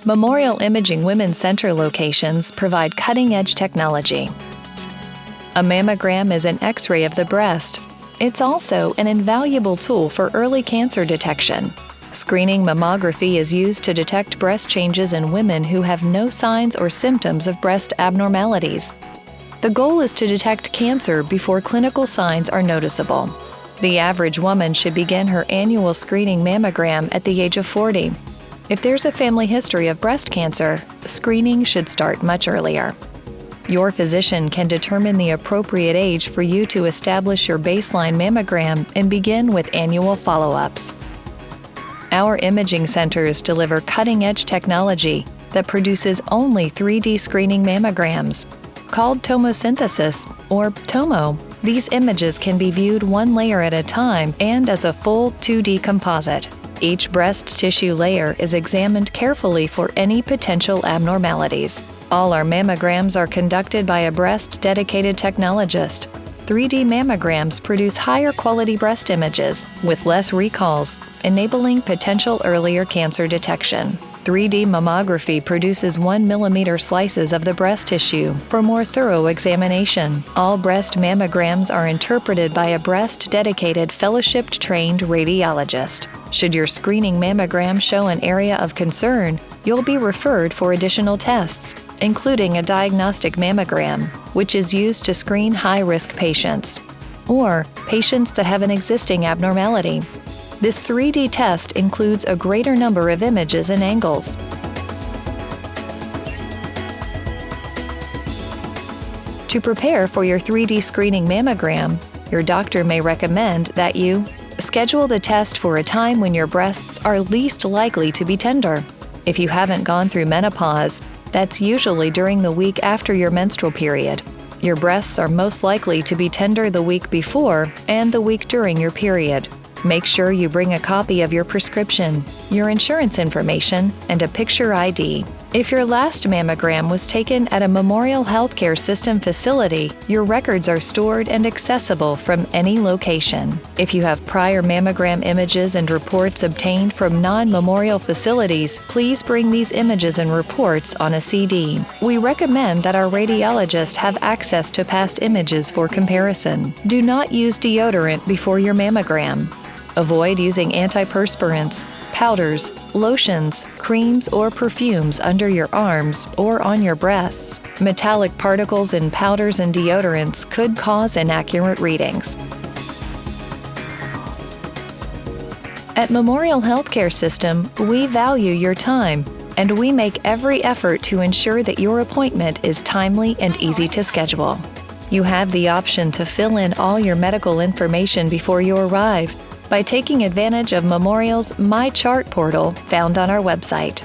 Memorial Imaging Women's Center locations provide cutting-edge technology. A mammogram is an X-ray of the breast. It's also an invaluable tool for early cancer detection. Screening mammography is used to detect breast changes in women who have no signs or symptoms of breast abnormalities. The goal is to detect cancer before clinical signs are noticeable. The average woman should begin her annual screening mammogram at the age of 40. If there's a family history of breast cancer, screening should start much earlier. Your physician can determine the appropriate age for you to establish your baseline mammogram and begin with annual follow-ups. Our imaging centers deliver cutting-edge technology that produces only 3D screening mammograms. Called tomosynthesis, or TOMO, these images can be viewed one layer at a time and as a full 2D composite. Each breast tissue layer is examined carefully for any potential abnormalities. All our mammograms are conducted by a breast-dedicated technologist. 3D mammograms produce higher quality breast images with less recalls, enabling potential earlier cancer detection. 3D mammography produces 1 mm slices of the breast tissue for more thorough examination. All breast mammograms are interpreted by a breast-dedicated fellowship-trained radiologist. Should your screening mammogram show an area of concern, you'll be referred for additional tests, including a diagnostic mammogram, which is used to screen high-risk patients, or patients that have an existing abnormality. This 3D test includes a greater number of images and angles. To prepare for your 3D screening mammogram, your doctor may recommend that you schedule the test for a time when your breasts are least likely to be tender. If you haven't gone through menopause, that's usually during the week after your menstrual period. Your breasts are most likely to be tender the week before and the week during your period. Make sure you bring a copy of your prescription, your insurance information, and a picture ID. If your last mammogram was taken at a Memorial Healthcare System facility, your records are stored and accessible from any location. If you have prior mammogram images and reports obtained from non-Memorial facilities, please bring these images and reports on a CD. We recommend that our radiologists have access to past images for comparison. Do not use deodorant before your mammogram. Avoid using antiperspirants, powders, lotions, creams, or perfumes under your arms or on your breasts. Metallic particles in powders and deodorants could cause inaccurate readings. At Memorial Healthcare System, we value your time, and we make every effort to ensure that your appointment is timely and easy to schedule. You have the option to fill in all your medical information before you arrive by taking advantage of Memorial's My Chart portal found on our website.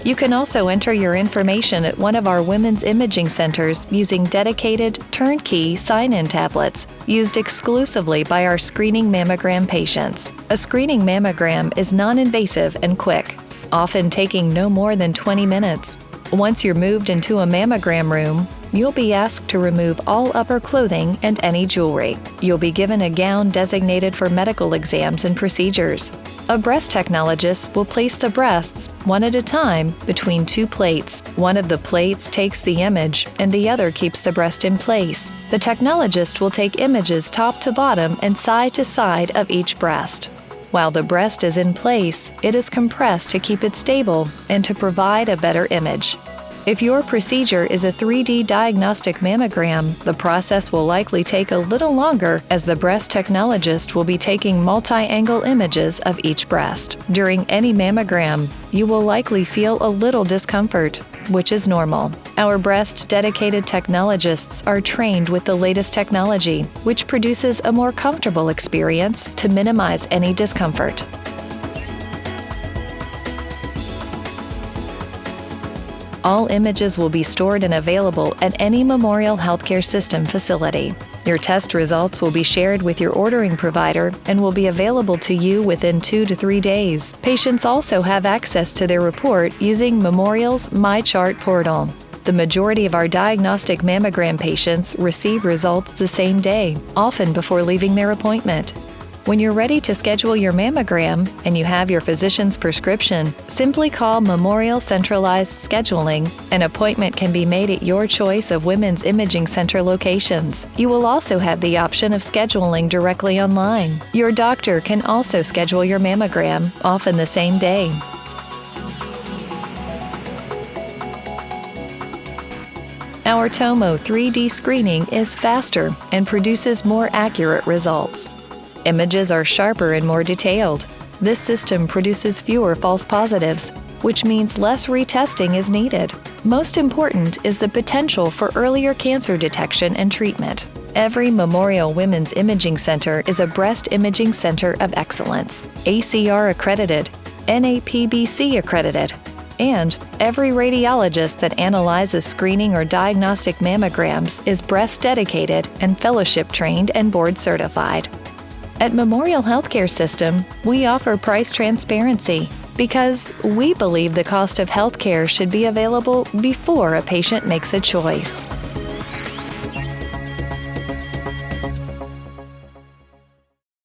You can also enter your information at one of our women's imaging centers using dedicated, turnkey sign-in tablets used exclusively by our screening mammogram patients. A screening mammogram is non-invasive and quick, often taking no more than 20 minutes. Once you're moved into a mammogram room, you'll be asked to remove all upper clothing and any jewelry. You'll be given a gown designated for medical exams and procedures. A breast technologist will place the breasts, one at a time, between two plates. One of the plates takes the image, and the other keeps the breast in place. The technologist will take images top to bottom and side to side of each breast. While the breast is in place, it is compressed to keep it stable and to provide a better image. If your procedure is a 3D diagnostic mammogram, the process will likely take a little longer as the breast technologist will be taking multi-angle images of each breast. During any mammogram, you will likely feel a little discomfort, which is normal. Our breast-dedicated technologists are trained with the latest technology, which produces a more comfortable experience to minimize any discomfort. All images will be stored and available at any Memorial Healthcare System facility. Your test results will be shared with your ordering provider and will be available to you within 2 to 3 days. Patients also have access to their report using Memorial's My Chart portal. The majority of our diagnostic mammogram patients receive results the same day, often before leaving their appointment. When you're ready to schedule your mammogram and you have your physician's prescription, simply call Memorial Centralized Scheduling. An appointment can be made at your choice of women's imaging center locations. You will also have the option of scheduling directly online. Your doctor can also schedule your mammogram, often the same day. Our Tomo 3D screening is faster and produces more accurate results. Images are sharper and more detailed. This system produces fewer false positives, which means less retesting is needed. Most important is the potential for earlier cancer detection and treatment. Every Memorial Women's Imaging Center is a breast imaging center of excellence, ACR accredited, NAPBC accredited, and every radiologist that analyzes screening or diagnostic mammograms is breast dedicated and fellowship trained and board certified. At Memorial Healthcare System, we offer price transparency because we believe the cost of healthcare should be available before a patient makes a choice.